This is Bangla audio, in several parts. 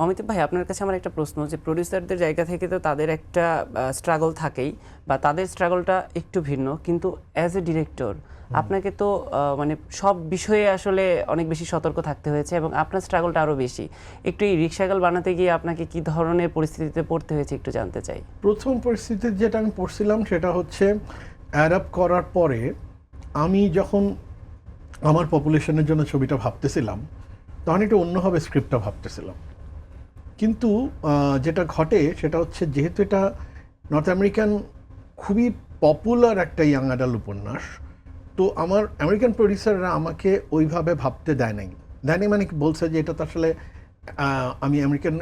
অমিতাভ ভাই, আপনার কাছে আমার একটা প্রশ্ন, যে প্রডিউসারদের জায়গা থেকে তো তাদের একটা স্ট্রাগল থাকেই, বা তাদের স্ট্রাগলটা একটু ভিন্ন, কিন্তু অ্যাজ এ ডিরেক্টর আপনাকে তো মানে সব বিষয়ে আসলে অনেক বেশি সতর্ক থাকতে হয়েছে, এবং আপনার স্ট্রাগলটা আরও বেশি। একটু এই রিক্সাগাল বানাতে গিয়ে আপনাকে কি ধরনের পরিস্থিতিতে পড়তে হয়েছে একটু জানতে চাই। প্রথম পরিস্থিতি যেটা আমি পড়ছিলাম সেটা হচ্ছে অ্যাডাপ্ট করার পরে আমি যখন আমার পপুলেশনের জন্য ছবিটা ভাবতেছিলাম তখন একটু অন্যভাবে স্ক্রিপ্টটা ভাবতেছিলাম। কিন্তু যেটা ঘটে সেটা হচ্ছে, যেহেতু এটা নর্থ আমেরিকান খুবই পপুলার একটা ইয়াং অ্যাডাল্ট উপন্যাস, তো আমার আমেরিকান প্রডিউসাররা আমাকে ওইভাবে ভাবতে দেয় নাই মানে বলছে যে এটা তো আসলে আমি আমেরিকান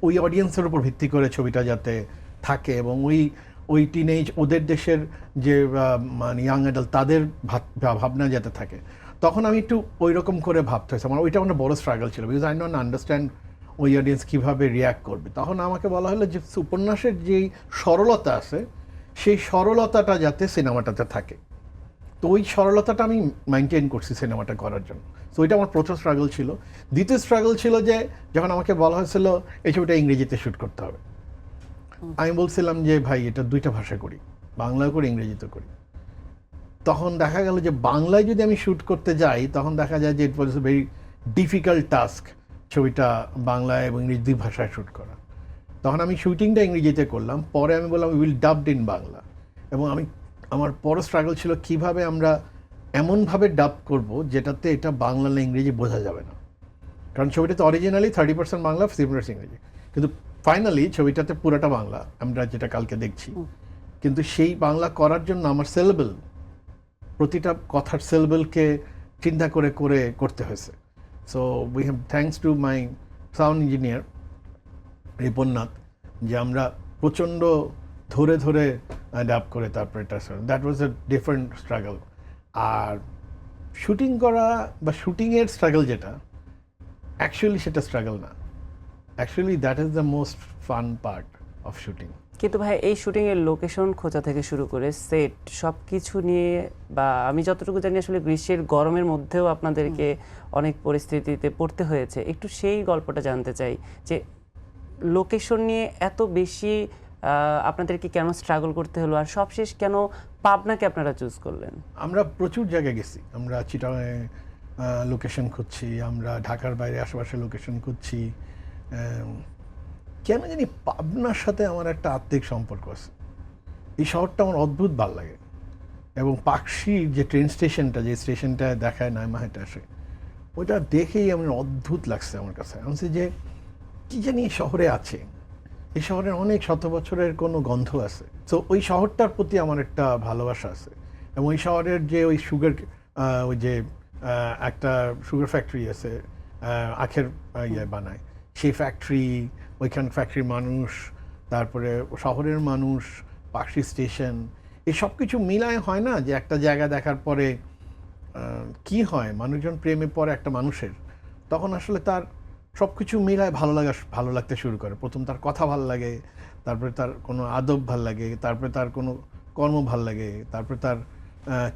ওই অডিয়েন্সের উপর ভিত্তি করে ছবিটা যাতে থাকে, এবং ওই টিনেজ ওদের দেশের যে মানে ইয়াং অ্যাডাল্ট তাদের ভাবনা যাতে থাকে। তখন আমি একটু ওই রকম করে ভাবতে হয়েছে। আমার ওইটা আমার বড় স্ট্রাগল ছিল, বিকজ আই ডোন্ট আন্ডারস্ট্যান্ড ওই অডিয়েন্স কীভাবে রিয়্যাক্ট করবে। তখন আমাকে বলা হলো যে উপন্যাসের যেই সরলতা আছে সেই সরলতাটা যাতে সিনেমাটাতে থাকে। তো ওই সরলতাটা আমি মেনটেন করছি সিনেমাটা করার জন্য। তো ওইটা আমার প্রথম স্ট্রাগল ছিল। দ্বিতীয় স্ট্রাগল ছিল যে যখন আমাকে বলা হয়েছিল এই ছবিটা ইংরেজিতে শ্যুট করতে হবে, আমি বলছিলাম যে ভাই এটা দুইটা ভাষা করি, বাংলাও করি ইংরেজিতে করি। তখন দেখা গেল যে বাংলায় যদি আমি শ্যুট করতে যাই তখন দেখা যায় যে ইট ওয়াজ এ ভেরি ডিফিকাল্ট টাস্ক ছবিটা বাংলায় এবং ইংরেজি দুই ভাষায় শ্যুট করা। তখন আমি শুটিংটা ইংরেজিতে করলাম, পরে আমি বললাম উইল ডাবড ইন বাংলা। এবং আমার বড় স্ট্রাগল ছিল কিভাবে আমরা এমনভাবে ডাব করব যেটাতে এটা বাংলা না ইংরেজি বোঝা যাবে না, কারণ ছবিটাতে অরিজিনালি 30% বাংলা 70% ইংরেজি, কিন্তু ফাইনালি ছবিটাতে পুরোটা বাংলা আমরা যেটা কালকে দেখছি। কিন্তু সেই বাংলা করার জন্য আমার সেলেবল, প্রতিটা কথার সেলেবলকে চিন্তা করে করে করতে হয়েছে। So we have thanks to my sound engineer Ripon Nath, যে আমরা প্রচণ্ড ধরে ধরে ডাব করে তারপরে এটা, that was a different struggle. আর শুটিং করা বা শুটিংয়ের স্ট্রাগল যেটা, অ্যাকচুয়ালি সেটা স্ট্রাগল না, actually that is the most fun part of shooting. কিন্তু ভাই, এই শুটিংয়ের লোকেশন খোঁজা থেকে শুরু করে সেট সব কিছু নিয়ে, বা আমি যতটুকু জানি আসলে গ্রীষ্মের গরমের মধ্যেও আপনাদেরকে অনেক পরিস্থিতিতে পড়তে হয়েছে, একটু সেই গল্পটা জানতে চাই, যে লোকেশন নিয়ে এত বেশি আপনাদেরকে কেন স্ট্রাগল করতে হলো, আর সবশেষ কেন পাবনাকে আপনারা চুজ করলেন? আমরা প্রচুর জায়গায় গেছি, আমরা চিটাগাংয়ে লোকেশন খুঁজছি, আমরা ঢাকার বাইরে আশেপাশে লোকেশন খুঁজছি। কেন জানি পাবনার সাথে আমার একটা আত্মিক সম্পর্ক আছে। এই শহরটা আমার অদ্ভুত ভালো লাগে, এবং পাকশির যে ট্রেন স্টেশনটা, যে স্টেশনটা দেখায় নাইমাহাটে আসে, ওইটা দেখেই আমার অদ্ভুত লাগছে আমার কাছে। আমি বলছি যে কী জানি এই শহরে আছে, এই শহরের অনেক শত বছরের কোনো গন্ধ আছে। তো ওই শহরটার প্রতি আমার একটা ভালোবাসা আছে, এবং ওই শহরের যে ওই সুগার, ওই যে একটা সুগার ফ্যাক্টরি আছে, আখের ইয়ে বানায়, সেই ফ্যাক্টরি, ওইখান ফ্যাক্টরির মানুষ, তারপরে শহরের মানুষ, পাকশি স্টেশন, এই সব কিছু মিলায় হয় না যে একটা জায়গা দেখার পরে কি হয়, মানুষজন প্রেমে পড়ে একটা মানুষের, তখন আসলে তার সব কিছু মিলায় ভালো লাগতে শুরু করে। প্রথম তার কথা ভাল লাগে, তারপরে তার কোনো আদব ভাল লাগে, তারপরে তার কোনো কর্ম ভাল লাগে, তারপরে তার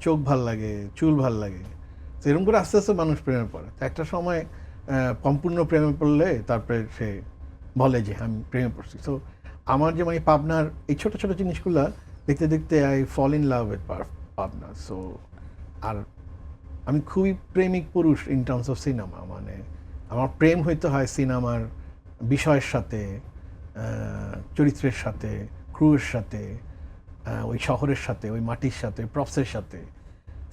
চোখ ভাল লাগে, চুল ভাল লাগে। তো এরকম করে আস্তে আস্তে মানুষ প্রেমে পড়ে। তো একটা সময় সম্পূর্ণ প্রেমে পড়লে তারপরে সে বলে যে আমি প্রেমে পড়ছি। তো আমার যেমন এই পাবনার এই ছোটো ছোটো জিনিসগুলো দেখতে দেখতে I fall in love with Pabna. So আর আমি খুবই প্রেমিক পুরুষ ইন টার্মস অফ সিনেমা, মানে আমার প্রেম হইতে হয় সিনেমার বিষয়ের সাথে, চরিত্রের সাথে, ক্রুয়ের সাথে, ওই শহরের সাথে, ওই মাটির সাথে, প্রপসের সাথে।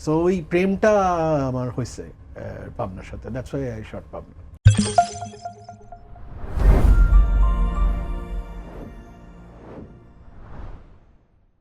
সো ওই প্রেমটা আমার হয়েছে পাবনার সাথে, that's why I shot Pabna.